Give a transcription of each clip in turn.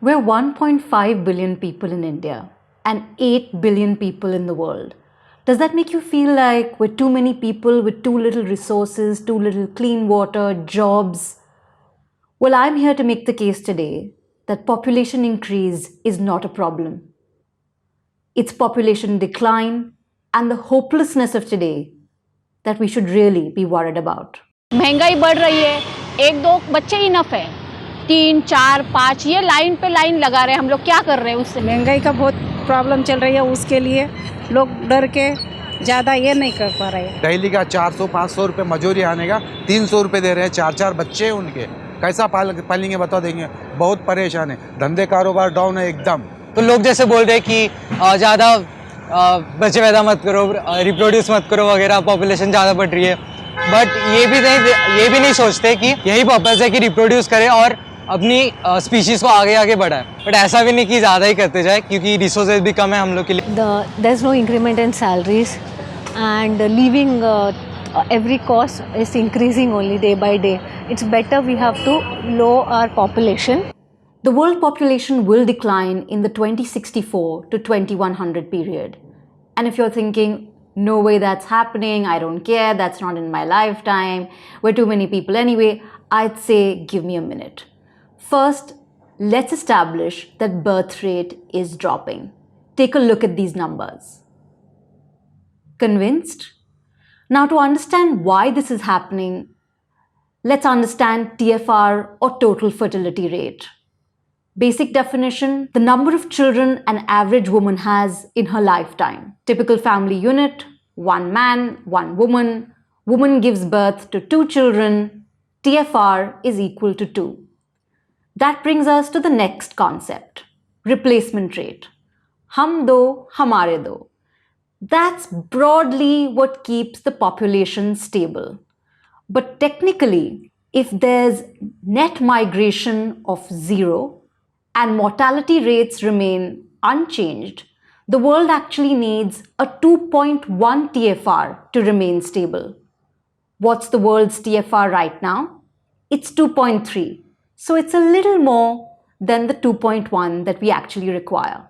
We're 1.5 billion people in India and 8 billion people in the world. Does that make you feel like we're too many people with too little resources, too little clean water, jobs? Well, I'm here to make the case today that population increase is not a problem. It's population decline and the hopelessness of today that we should really be worried about. महंगाई बढ़ रही है, एक दो बच्चे enough है, 3, 4, 5 ये line पे लाइन लगा रहे हैं, हम लोग क्या कर रहे हैं उससे? महंगाई का बहुत प्रॉब्लम चल रही है, उसके लिए लोग डर के ज़्यादा ये नहीं कर पा रहे हैं। डेली का 400-500 रुपये मजूरी आने का 300 रुपये दे रहे हैं, 4-4 बच्चे हैं उनके, कैसा पालेंगे बता देंगे। बहुत परेशान है, धंधे कारोबार डाउन है एकदम। तो लोग जैसे बोल रहे हैं कि ज़्यादा बच्चे पैदा मत करो, रिप्रोड्यूस मत करो वगैरह, पॉपुलेशन ज़्यादा बढ़ रही है, बट ये भी नहीं सोचते कि यही पर्पस है कि रिप्रोड्यूस करें और अपनी स्पीशीज़ को आगे बढ़ाएं। बट ऐसा भी नहीं कि ज़्यादा ही करते जाए क्योंकि रिसोर्सेज भी कम है हम लोग के लिए। There is no increment in salaries and living every cost is increasing only day by day. It's better we have to lower our population. The world population will decline in the 2064 to 2100 period. And if you're thinking, no way that's happening, I don't care, that's not in my lifetime, we're too many people anyway, I'd say give me a minute. First, let's establish that birth rate is dropping. Take a look at these numbers. Convinced? Now, to understand why this is happening, let's understand TFR or total fertility rate. Basic definition, the number of children an average woman has in her lifetime. Typical family unit, 1 man, 1 woman. Woman gives birth to 2 children. TFR is equal to 2. That brings us to the next concept, replacement rate. Hum do, hamare do. That's broadly what keeps the population stable. But technically, if there's net migration of 0, and mortality rates remain unchanged, the world actually needs a 2.1 TFR to remain stable. What's the world's TFR right now? It's 2.3. So it's a little more than the 2.1 that we actually require.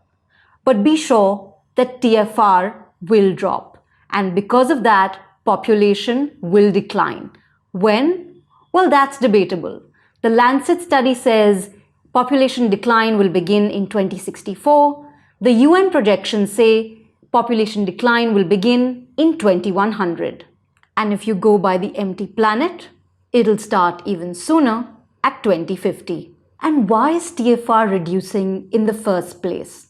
But be sure that TFR will drop. And because of that, population will decline. When? Well, that's debatable. The Lancet study says population decline will begin in 2064. The UN projections say population decline will begin in 2100. And if you go by the empty planet, it'll start even sooner at 2050. And why is TFR reducing in the first place?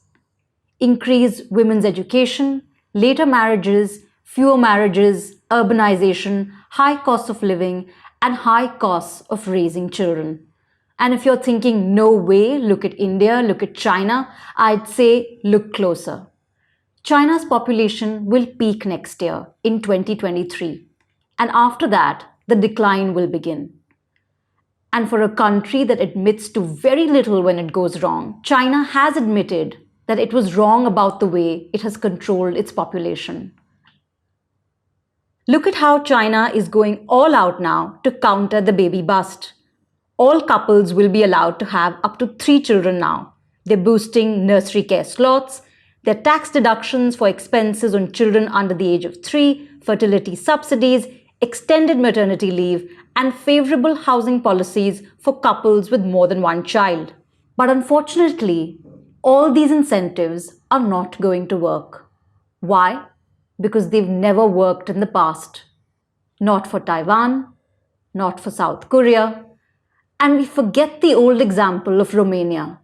Increased women's education, later marriages, fewer marriages, urbanization, high cost of living, and high costs of raising children. And if you're thinking, no way, look at India, look at China, I'd say look closer. China's population will peak next year in 2023. And after that, the decline will begin. And for a country that admits to very little when it goes wrong, China has admitted that it was wrong about the way it has controlled its population. Look at how China is going all out now to counter the baby bust. All couples will be allowed to have up to 3 children now. They're boosting nursery care slots, their tax deductions for expenses on children under the age of 3, fertility subsidies, extended maternity leave, and favorable housing policies for couples with more than 1 child. But unfortunately, all these incentives are not going to work. Why? Because they've never worked in the past. Not for Taiwan, not for South Korea, and we forget the old example of Romania.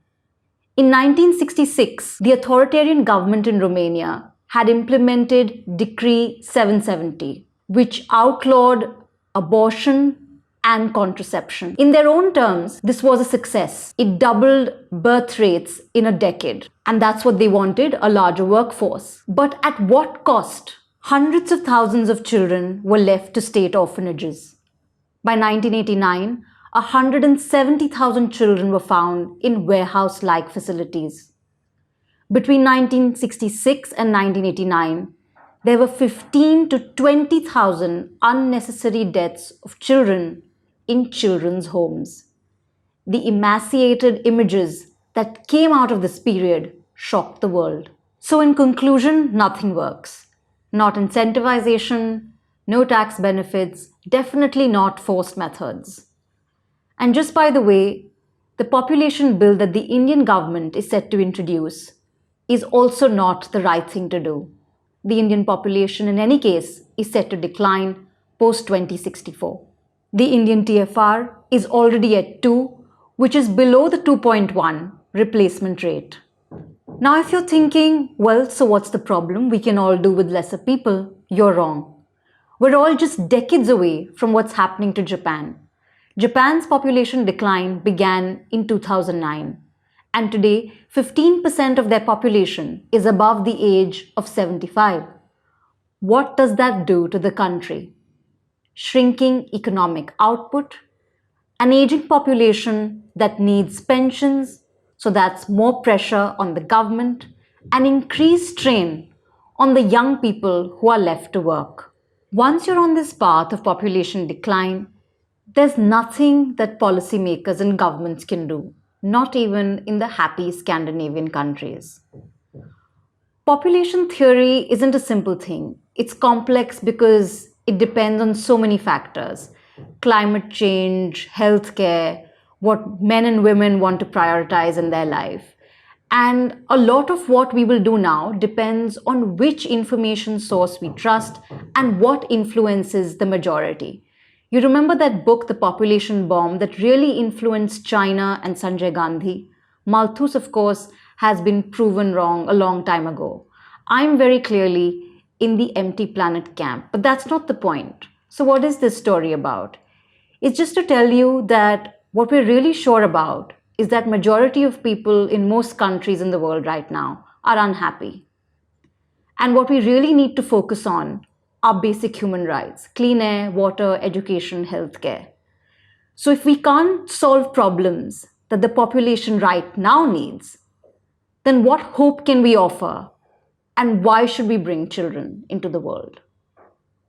In 1966, the authoritarian government in Romania had implemented Decree 770, which outlawed abortion and contraception. In their own terms, this was a success. It doubled birth rates in a decade. And that's what they wanted, a larger workforce. But at what cost? Hundreds of thousands of children were left to state orphanages. By 1989, 170,000 children were found in warehouse-like facilities. Between 1966 and 1989, there were 15 to 20,000 unnecessary deaths of children in children's homes. The emaciated images that came out of this period shocked the world. So in conclusion, nothing works. Not incentivization, no tax benefits, definitely not forced methods. And just by the way, the population bill that the Indian government is set to introduce is also not the right thing to do. The Indian population, in any case, is set to decline post-2064. The Indian TFR is already at 2, which is below the 2.1 replacement rate. Now, if you're thinking, well, so what's the problem? We can all do with lesser people. You're wrong. We're all just decades away from what's happening to Japan. Japan's population decline began in 2009, and today 15% of their population is above the age of 75. What does that do to the country? Shrinking economic output, an aging population that needs pensions, so that's more pressure on the government, and increased strain on the young people who are left to work. Once you're on this path of population decline, there's nothing that policymakers and governments can do, not even in the happy Scandinavian countries. Population theory isn't a simple thing. It's complex because it depends on so many factors: climate change, healthcare, what men and women want to prioritize in their life. And a lot of what we will do now depends on which information source we trust and what influences the majority. You remember that book, The Population Bomb, that really influenced China and Sanjay Gandhi? Malthus, of course, has been proven wrong a long time ago. I'm very clearly in the empty planet camp, but that's not the point. So what is this story about? It's just to tell you that what we're really sure about is that majority of people in most countries in the world right now are unhappy. And what we really need to focus on are basic human rights: clean air, water, education, healthcare. So if we can't solve problems that the population right now needs, then what hope can we offer? And why should we bring children into the world?